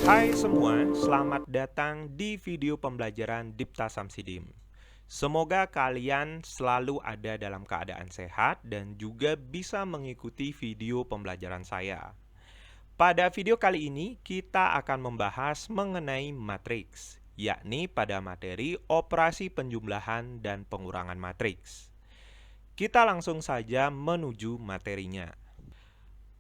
Hai semua, selamat datang di video pembelajaran Dipta Samsidim. Semoga kalian selalu ada dalam keadaan sehat dan juga bisa mengikuti video pembelajaran saya. Pada video kali ini, kita akan membahas mengenai matriks, yakni pada materi operasi penjumlahan dan pengurangan matriks. Kita langsung saja menuju materinya.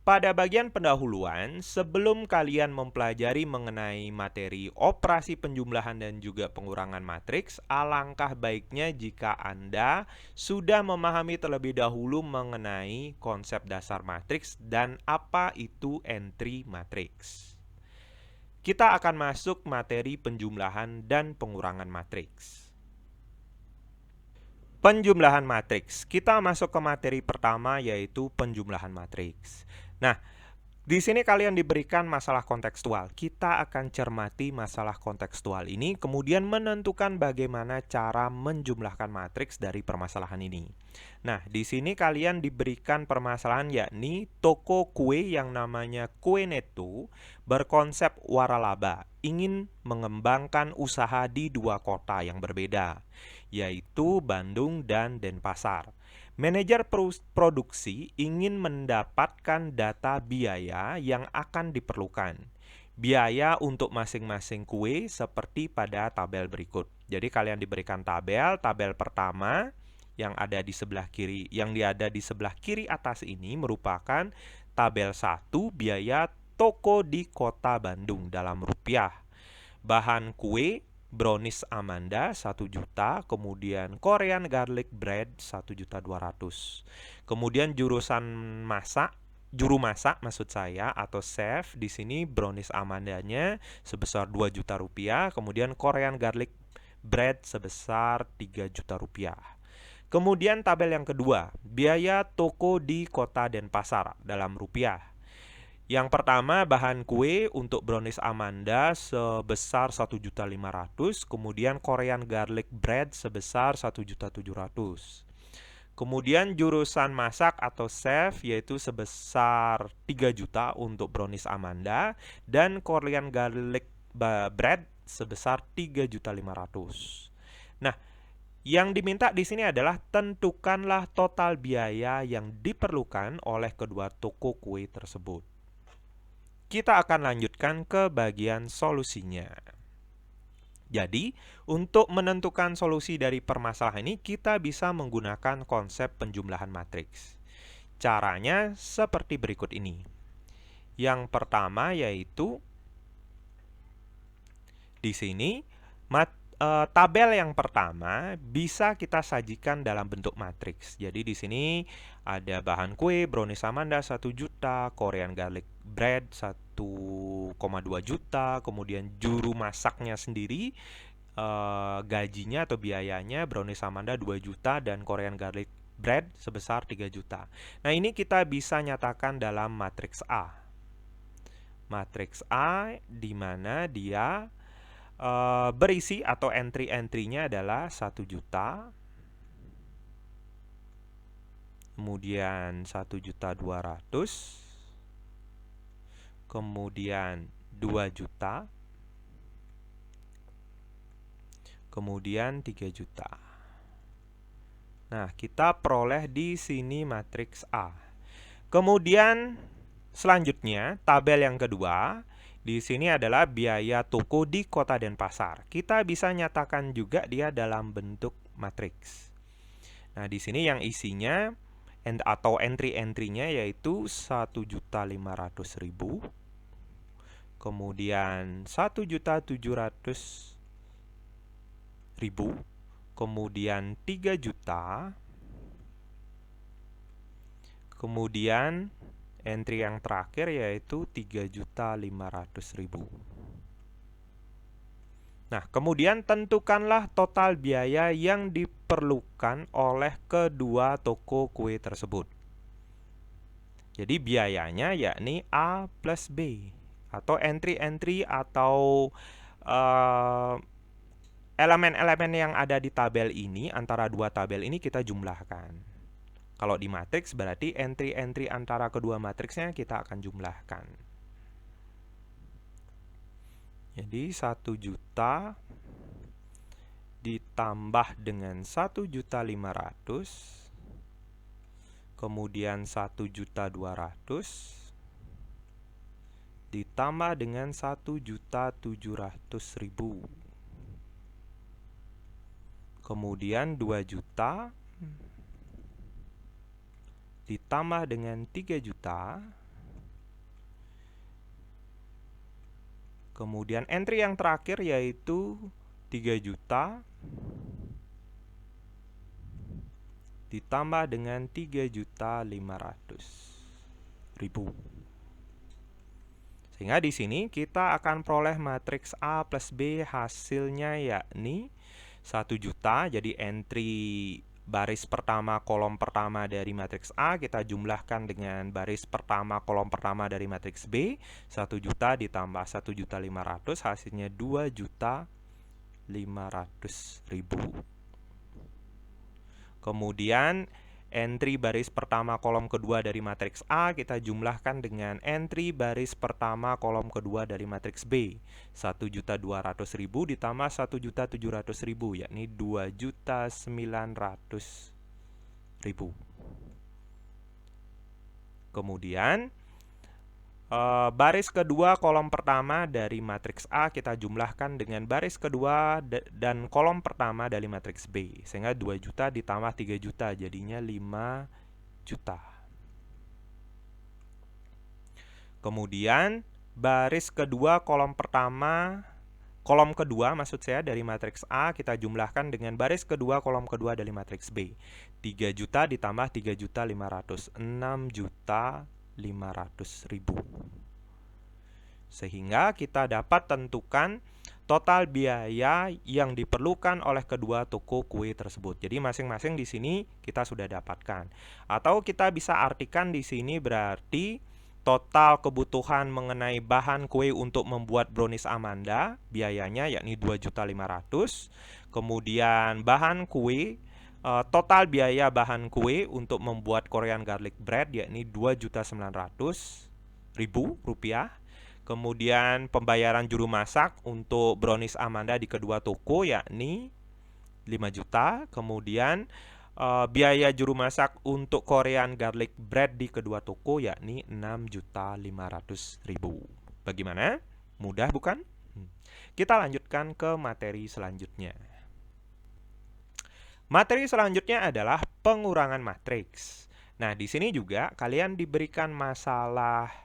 Pada bagian pendahuluan, sebelum kalian mempelajari mengenai materi operasi penjumlahan dan juga pengurangan matriks, alangkah baiknya jika Anda sudah memahami terlebih dahulu mengenai konsep dasar matriks dan apa itu entry matriks. Kita akan masuk materi penjumlahan dan pengurangan matriks. Penjumlahan matriks. Kita masuk ke materi pertama, yaitu penjumlahan matriks. Nah, di sini kalian diberikan masalah kontekstual. Kita akan cermati masalah kontekstual ini, kemudian menentukan bagaimana cara menjumlahkan matriks dari permasalahan ini. Nah, di sini kalian diberikan permasalahan yakni toko kue yang namanya Kue Neto berkonsep waralaba, ingin mengembangkan usaha di dua kota yang berbeda, yaitu Bandung dan Denpasar. Manajer produksi ingin mendapatkan data biaya yang akan diperlukan. Biaya untuk masing-masing kue seperti pada tabel berikut. Jadi kalian diberikan tabel pertama yang ada di sebelah kiri, atas ini merupakan tabel 1 biaya toko di Kota Bandung dalam rupiah. Bahan kue brownies Amanda 1 juta, kemudian Korean garlic bread 1.200.000. Kemudian juru masak maksud saya atau chef di sini brownies Amandanya sebesar 2 juta rupiah, kemudian Korean garlic bread sebesar 3 juta rupiah. Kemudian tabel yang kedua, biaya toko di Kota Denpasar dalam rupiah. Yang pertama, bahan kue untuk brownies Amanda sebesar 1.500.000, kemudian Korean garlic bread sebesar 1.700.000. Kemudian jurusan masak atau chef yaitu sebesar 3 juta untuk brownies Amanda dan Korean garlic bread sebesar 3.500.000. Nah, yang diminta di sini adalah tentukanlah total biaya yang diperlukan oleh kedua toko kue tersebut. Kita akan lanjutkan ke bagian solusinya. Jadi, untuk menentukan solusi dari permasalahan ini, kita bisa menggunakan konsep penjumlahan matriks. Caranya seperti berikut ini. Yang pertama yaitu di sini tabel yang pertama bisa kita sajikan dalam bentuk matriks. Jadi di sini ada bahan kue brownies Amanda 1 juta, Korean garlic bread 1,2 juta, kemudian juru masaknya sendiri gajinya atau biayanya brownies Amanda 2 juta dan Korean garlic bread sebesar 3 juta. Nah, ini kita bisa nyatakan dalam matriks A. Matriks A di mana dia berisi atau entry-entry-nya adalah 1 juta, kemudian 1.200.000, kemudian 2 juta, kemudian 3 juta. Nah, kita peroleh di sini matriks A. Kemudian selanjutnya tabel yang kedua. Di sini adalah biaya toko di Kota Denpasar. Kita bisa nyatakan juga dia dalam bentuk matriks. Nah, di sini yang isinya atau entry-entry-nya yaitu 1.500.000, kemudian 1.700.000, kemudian 3 juta, kemudian entry yang terakhir yaitu 3.500.000. Nah, kemudian tentukanlah total biaya yang diperlukan oleh kedua toko kue tersebut. Jadi biayanya yakni A plus B atau entry-entry atau elemen-elemen yang ada di tabel ini, antara dua tabel ini kita jumlahkan. Kalau di matriks berarti entry-entry antara kedua matriksnya kita akan jumlahkan. Jadi 1 juta ditambah dengan 1.500.000, kemudian 1.200.000 ditambah dengan 1.700.000, kemudian 2 juta ditambah dengan 3 juta, kemudian entry yang terakhir yaitu 3 juta ditambah dengan 3.500.000. Sehingga di sini kita akan peroleh matriks A plus B hasilnya yakni 1 juta. Jadi entry baris pertama kolom pertama dari matriks A kita jumlahkan dengan baris pertama kolom pertama dari matriks B. 1 juta ditambah 1.500.000 hasilnya 2.500.000. Kemudian entry baris pertama kolom kedua dari matriks A kita jumlahkan dengan entry baris pertama kolom kedua dari matriks B. 1.200.000 ditambah 1.700.000 yakni 2.900.000. Kemudian baris kedua kolom pertama dari matriks A kita jumlahkan dengan baris kedua dan kolom pertama dari matriks B. Sehingga 2 juta ditambah 3 juta jadinya 5 juta. Kemudian baris kedua kolom kedua maksud saya dari matriks A kita jumlahkan dengan baris kedua kolom kedua dari matriks B. 3 juta ditambah 3.500.000, 6.500.000. Sehingga kita dapat tentukan total biaya yang diperlukan oleh kedua toko kue tersebut. Jadi masing-masing di sini kita sudah dapatkan. Atau kita bisa artikan di sini berarti total kebutuhan mengenai bahan kue untuk membuat brownies Amanda biayanya yakni 2.500.000. Kemudian bahan kue total biaya bahan kue untuk membuat Korean garlic bread yakni 2.900.000 rupiah. Kemudian pembayaran juru masak untuk brownies Amanda di kedua toko yakni 5 juta. Kemudian biaya juru masak untuk Korean garlic bread di kedua toko yakni 6.500.000. Bagaimana? Mudah bukan? Kita lanjutkan ke materi selanjutnya. Materi selanjutnya adalah pengurangan matriks. Nah, di sini juga kalian diberikan masalah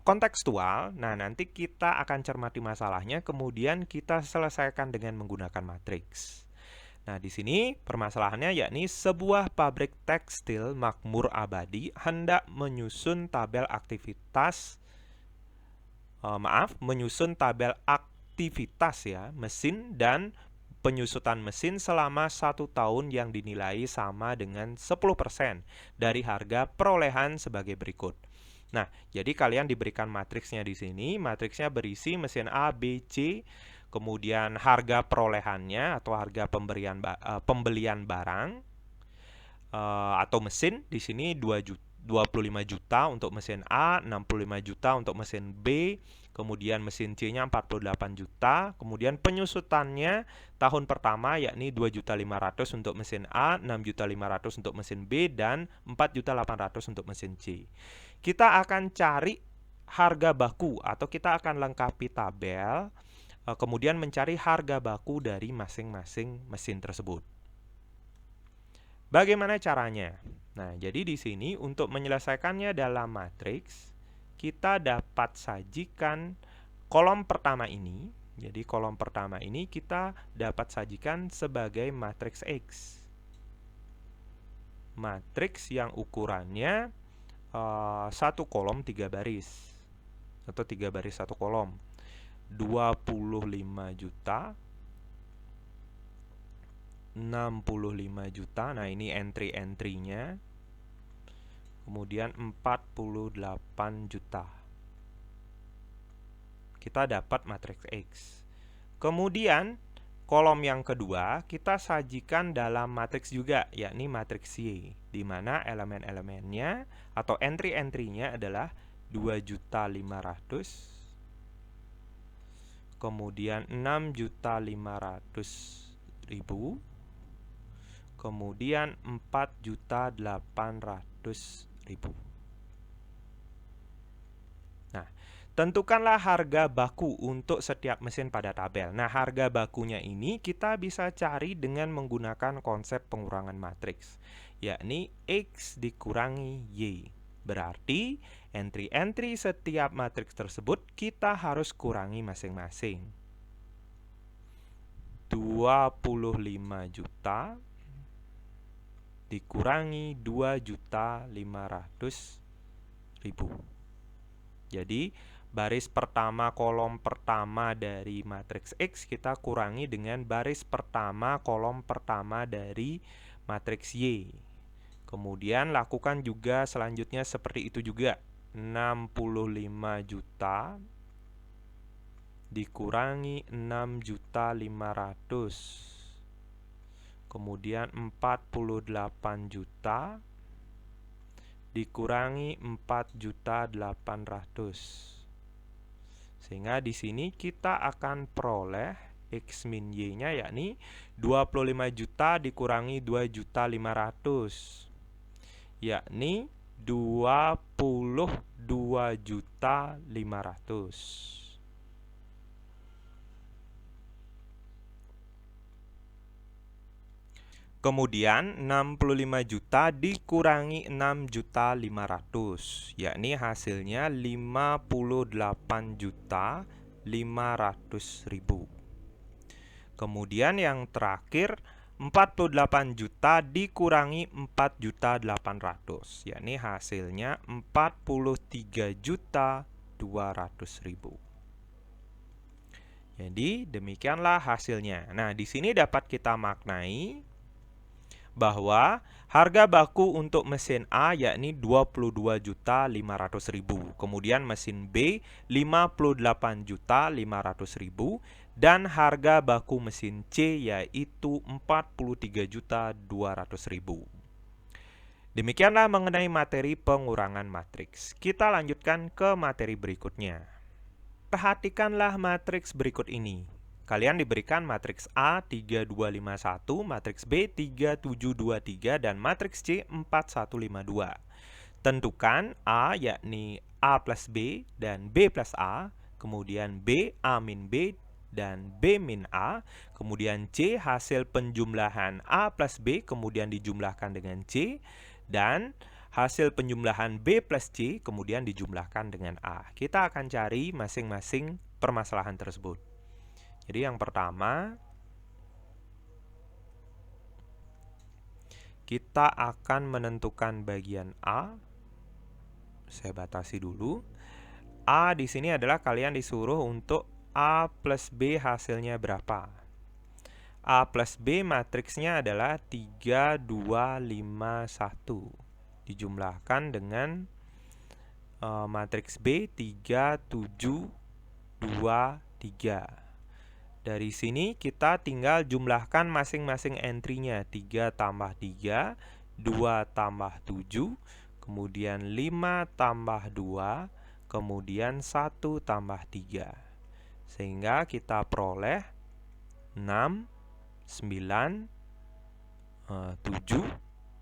kontekstual. Nah, nanti kita akan cermati masalahnya, kemudian kita selesaikan dengan menggunakan matriks. Nah, di sini permasalahannya yakni sebuah pabrik tekstil makmur abadi hendak menyusun tabel aktivitas mesin dan penyusutan mesin selama 1 tahun yang dinilai sama dengan 10% dari harga perolehan sebagai berikut. Nah, jadi kalian diberikan matriksnya di sini. Matriksnya berisi mesin A, B, C, kemudian harga perolehannya atau harga pembelian barang atau mesin. Di sini 25 juta untuk mesin A, 65 juta untuk mesin B, kemudian mesin C-nya 48 juta, kemudian penyusutannya tahun pertama yakni 2.500.000 untuk mesin A, 6.500.000 untuk mesin B, dan 4.800.000 untuk mesin C. Kita akan cari harga baku atau kita akan lengkapi tabel, kemudian mencari harga baku dari masing-masing mesin tersebut. Bagaimana caranya? Nah, jadi di sini untuk menyelesaikannya dalam matriks, kita dapat sajikan kolom pertama ini. Jadi kolom pertama ini kita dapat sajikan sebagai matriks X. Matriks yang ukurannya 1 kolom 3 baris. Atau 3 baris 1 kolom. 25 juta, 65 juta. Nah, ini entry-entrynya. Kemudian 48 juta. Kita dapat matriks X. Kemudian kolom yang kedua kita sajikan dalam matriks juga, yakni matriks Y, di mana elemen-elemennya atau entry-entrynya adalah 2.500.000, kemudian 6.500.000, kemudian 4.800.000. Nah, tentukanlah harga baku untuk setiap mesin pada tabel. Nah, harga bakunya ini kita bisa cari dengan menggunakan konsep pengurangan matriks, yakni X dikurangi Y. Berarti, entry-entry setiap matriks tersebut kita harus kurangi masing-masing. 25 juta dikurangi 2.500.000. Jadi, baris pertama kolom pertama dari matriks X kita kurangi dengan baris pertama kolom pertama dari matriks Y. Kemudian lakukan juga selanjutnya seperti itu juga. 65 juta dikurangi 6.500.000. Kemudian 48 juta dikurangi 4.800.000. Sehingga di sini kita akan peroleh X min Y-nya yakni 25 juta dikurangi 2.500.000, yakni 22.500.000. Kemudian 65 juta dikurangi 6.500.000, yakni hasilnya 58.500.000. Kemudian yang terakhir 48 juta dikurangi 4.800.000, yakni hasilnya 43.200.000. Jadi demikianlah hasilnya. Nah, di sini dapat kita maknai bahwa harga baku untuk mesin A yakni 22.500.000, kemudian mesin B 58.500.000, dan harga baku mesin C yaitu 43.200.000. Demikianlah mengenai materi pengurangan matriks. Kita lanjutkan ke materi berikutnya. Perhatikanlah matriks berikut ini. Kalian diberikan matriks A 3251, matriks B 3723, dan matriks C 4152. Tentukan A yakni A plus B dan B plus A, kemudian B A min B dan B min A, kemudian C hasil penjumlahan A plus B kemudian dijumlahkan dengan C, dan hasil penjumlahan B plus C kemudian dijumlahkan dengan A. Kita akan cari masing-masing permasalahan tersebut. Jadi yang pertama, kita akan menentukan bagian A. Saya batasi dulu. A di sini adalah kalian disuruh untuk A plus B hasilnya berapa. A plus B matriksnya adalah 3, 2, 5, 1. Dijumlahkan dengan matriks B 3, 7, 2, 3. Dari sini kita tinggal jumlahkan masing-masing entry-nya. 3 tambah 3, 2 tambah 7, kemudian 5 tambah 2, kemudian 1 tambah 3. Sehingga kita peroleh 6, 9, 7,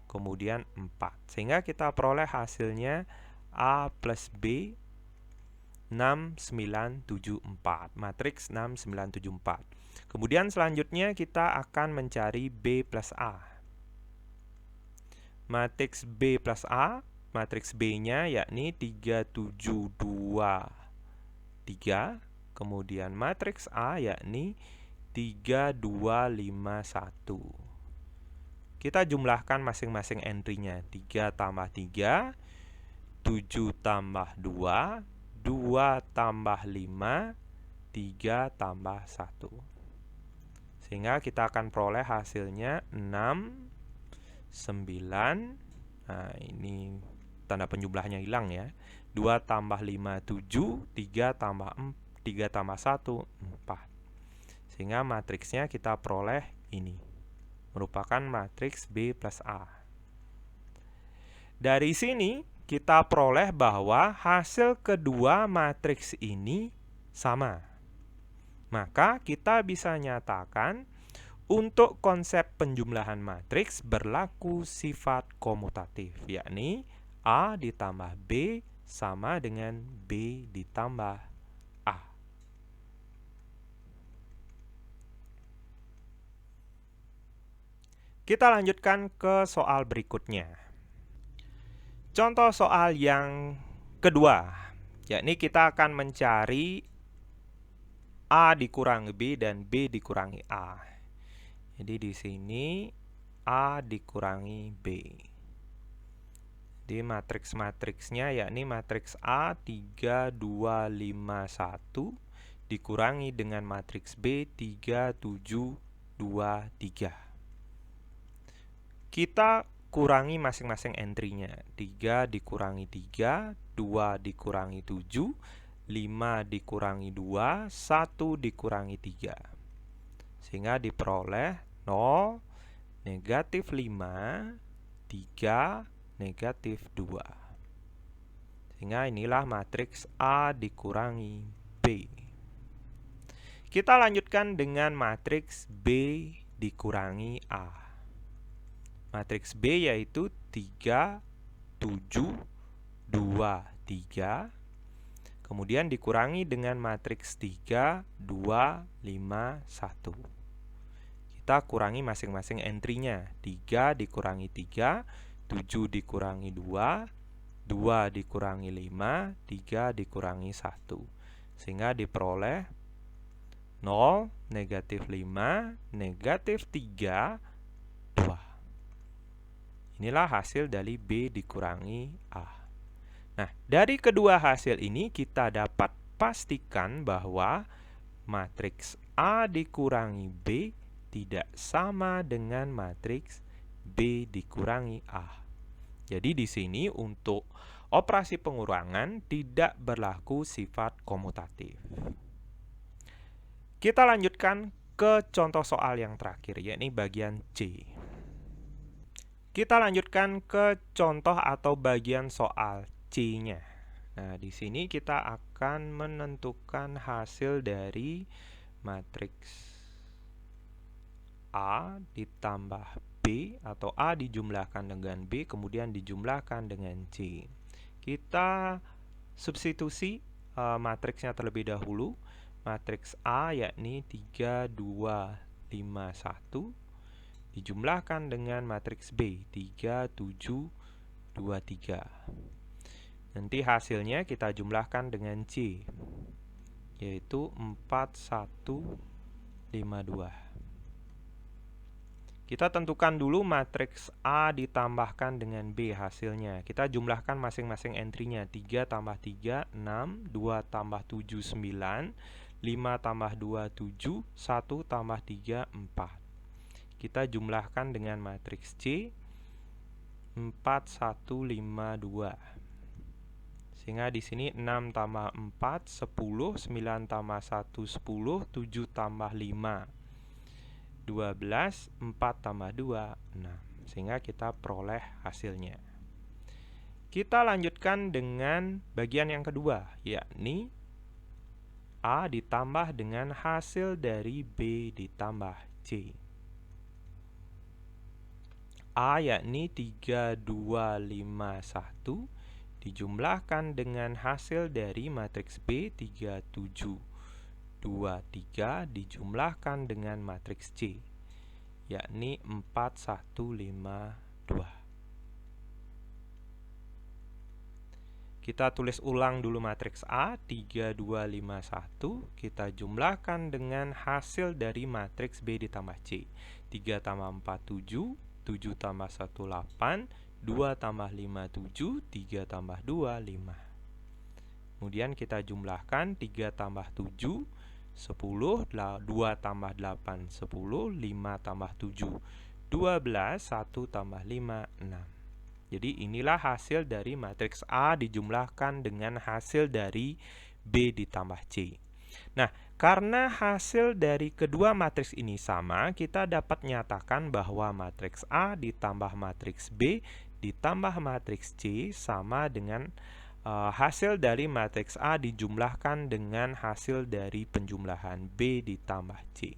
kemudian 4. Sehingga kita peroleh hasilnya A plus B 6974, matriks 6974. Kemudian selanjutnya kita akan mencari B plus A. Matriks B plus A, matriks B-nya yakni 3723, kemudian matriks A yakni 3251. Kita jumlahkan masing-masing entry-nya. 3 tambah 3, 7 tambah 2, 2 tambah 5, 3 tambah 1. Sehingga kita akan peroleh hasilnya 6, 9. Nah, ini tanda penjumlahnya hilang ya. 2 tambah 5, 7, 3 tambah 1, 4. Sehingga matriksnya kita peroleh ini. Merupakan matriks B plus A. Dari sini kita peroleh bahwa hasil kedua matriks ini sama. Maka kita bisa nyatakan untuk konsep penjumlahan matriks berlaku sifat komutatif, yakni A ditambah B sama dengan B ditambah A. Kita lanjutkan ke soal berikutnya. Contoh soal yang kedua, yakni kita akan mencari A dikurangi B dan B dikurangi A. Jadi di sini A dikurangi B. Di matriks-matriksnya yakni matriks A 3, 2, 5, 1 dikurangi dengan matriks B 3, 7, 2, 3. Kita kurangi masing-masing entry-nya. 3 dikurangi 3, 2 dikurangi 7, 5 dikurangi 2, 1 dikurangi 3. Sehingga diperoleh 0, negatif 5, 3, negatif 2. Sehingga inilah matriks A dikurangi B. Kita lanjutkan dengan matriks B dikurangi A. Matriks B yaitu 3, 7, 2, 3. Kemudian dikurangi dengan matriks 3, 2, 5, 1. Kita kurangi masing-masing entry-nya. 3 dikurangi 3, 7 dikurangi 2, 2 dikurangi 5, 3 dikurangi 1. Sehingga diperoleh 0, negatif 5, negatif 3, 2. Inilah hasil dari B dikurangi A. Nah, dari kedua hasil ini kita dapat pastikan bahwa matriks A dikurangi B tidak sama dengan matriks B dikurangi A. Jadi di sini untuk operasi pengurangan tidak berlaku sifat komutatif. Kita lanjutkan ke contoh soal yang terakhir, yakni bagian C. Kita lanjutkan ke contoh atau bagian soal C-nya. Nah, di sini kita akan menentukan hasil dari matriks A ditambah B atau A dijumlahkan dengan B kemudian dijumlahkan dengan C. Kita substitusi matriksnya terlebih dahulu. Matriks A yakni 3, 2, 5, 1 dijumlahkan dengan matriks B 3, 7, 2, 3. Nanti hasilnya kita jumlahkan dengan C yaitu 4, 1, 5, 2. Kita tentukan dulu matriks A ditambahkan dengan B hasilnya. Kita jumlahkan masing-masing entry-nya. 3 tambah 3, 6, 2 tambah 7, 9, 5 tambah 2, 7, 1 tambah 3, 4. Kita jumlahkan dengan matriks C 4, 1, 5, 2. Sehingga di sini 6 tambah 4, 10, 9 tambah 1, 10, 7 tambah 5, 12, 4 tambah 2, 6. Sehingga kita peroleh hasilnya. Kita lanjutkan dengan bagian yang kedua, yakni A ditambah dengan hasil dari B ditambah C. A yakni 3, 2, 5, 1 dijumlahkan dengan hasil dari matriks B 3, 7, 2, 3 dijumlahkan dengan matriks C yakni 4, 1, 5, 2. Kita tulis ulang dulu matriks A 3, 2, 5, 1 kita jumlahkan dengan hasil dari matriks B ditambah C 3 tambah 4, 7 7 tambah 1, 8 2 tambah 5, 7 3 tambah 2, 5. Kemudian kita jumlahkan 3 tambah 7 10, 2 tambah 8 10, 5 tambah 7 12, 1 tambah 5, 6. Jadi inilah hasil dari matriks A dijumlahkan dengan hasil dari B ditambah C. Nah, karena hasil dari kedua matriks ini sama, kita dapat nyatakan bahwa matriks A ditambah matriks B ditambah matriks C sama dengan hasil dari matriks A dijumlahkan dengan hasil dari penjumlahan B ditambah C.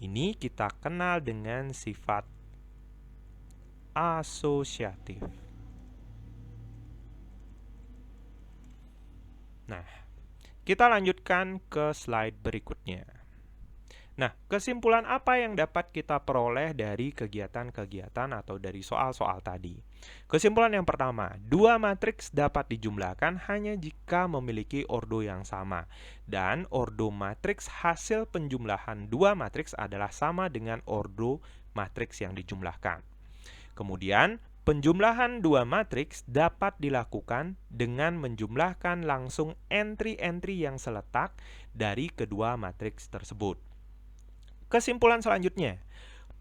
Ini kita kenal dengan sifat asosiatif. Nah, kita lanjutkan ke slide berikutnya. Nah, kesimpulan apa yang dapat kita peroleh dari kegiatan-kegiatan atau dari soal-soal tadi? Kesimpulan yang pertama, dua matriks dapat dijumlahkan hanya jika memiliki ordo yang sama. Dan ordo matriks hasil penjumlahan dua matriks adalah sama dengan ordo matriks yang dijumlahkan. Kemudian, penjumlahan dua matriks dapat dilakukan dengan menjumlahkan langsung entry-entry yang seletak dari kedua matriks tersebut. Kesimpulan selanjutnya,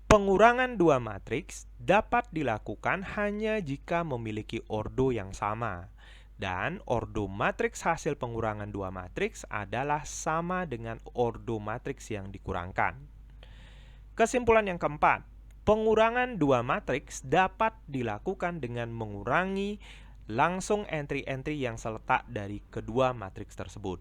pengurangan dua matriks dapat dilakukan hanya jika memiliki ordo yang sama. Dan ordo matriks hasil pengurangan dua matriks adalah sama dengan ordo matriks yang dikurangkan. Kesimpulan yang keempat, pengurangan dua matriks dapat dilakukan dengan mengurangi langsung entry-entry yang seletak dari kedua matriks tersebut.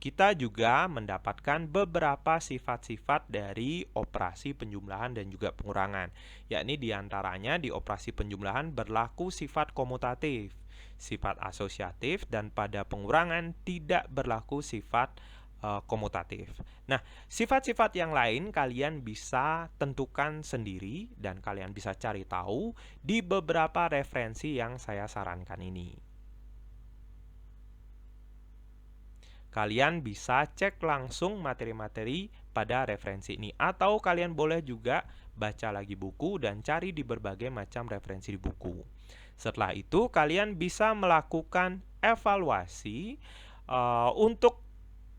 Kita juga mendapatkan beberapa sifat-sifat dari operasi penjumlahan dan juga pengurangan, yakni diantaranya di operasi penjumlahan berlaku sifat komutatif, sifat asosiatif, dan pada pengurangan tidak berlaku sifat komutatif. Nah, sifat-sifat yang lain kalian bisa tentukan sendiri dan kalian bisa cari tahu di beberapa referensi yang saya sarankan ini. Kalian bisa cek langsung materi-materi pada referensi ini, atau kalian boleh juga baca lagi buku dan cari di berbagai macam referensi di buku. Setelah itu kalian bisa melakukan evaluasi untuk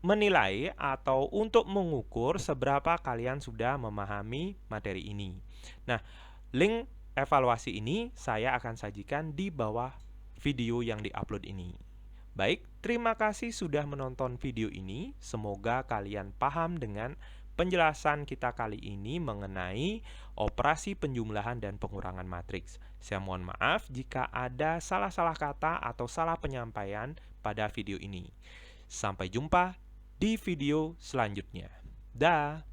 menilai atau untuk mengukur seberapa kalian sudah memahami materi ini. Nah, link evaluasi ini saya akan sajikan di bawah video yang diupload ini. Baik, terima kasih sudah menonton video ini. Semoga kalian paham dengan penjelasan kita kali ini mengenai operasi penjumlahan dan pengurangan matriks. Saya mohon maaf jika ada salah-salah kata atau salah penyampaian pada video ini. Sampai jumpa di video selanjutnya. Dah.